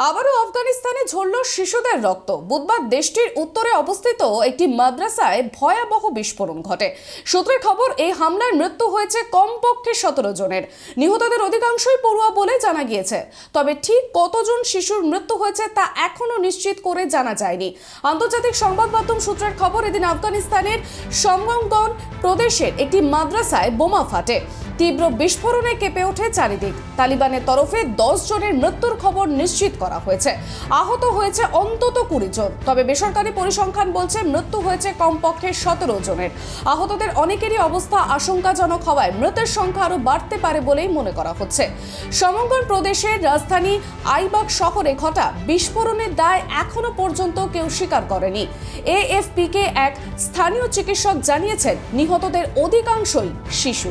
আবারও আফগানিস্তানে ঝরল শিশুদের রক্ত। বুধবার দেশটির উত্তরে অবস্থিত একটি মাদ্রাসায় ভয়াবহ বিস্ফোরণ ঘটে। সূত্রের খবর, এই হামলায় মৃত্যু হয়েছে কমপক্ষে 17 জনের। নিহতদের অধিকাংশই পড়ুয়া বলে জানা গিয়েছে। তবে ঠিক কতজন শিশুর মৃত্যু হয়েছে তা এখনো নিশ্চিত করে জানা যায়নি। আন্তর্জাতিক সংবাদ মাধ্যম সূত্রের খবর, এদিন আফগানিস্তানের সমগন প্রদেশের একটি মাদ্রাসায় বোমা ফাটে। তীব্র বিস্ফোরণে কেঁপে ওঠে চারিদিক। তালিবানের তরফে 10 জনের মৃত্যুর খবর নিশ্চিত করা হয়েছে। আহত হয়েছে অন্তত 20 জন। তবে বেসরকারি পরিসংখ্যান বলছে মৃত্যু হয়েছে কমপক্ষে 17 জনের। আহতদের অনেকেরই অবস্থা আশঙ্কাজনক হওয়ায় মৃতের সংখ্যা আরও বাড়তে পারে বলেই মনে করা হচ্ছে। সমগন প্রদেশের রাজধানী আইবাক শহরে ঘটা বিস্ফোরণের দায় এখনো পর্যন্ত কেউ স্বীকার করেনি। এএফপিকে এক স্থানীয় চিকিৎসক জানিয়েছেন, নিহতদের অধিকাংশই শিশু।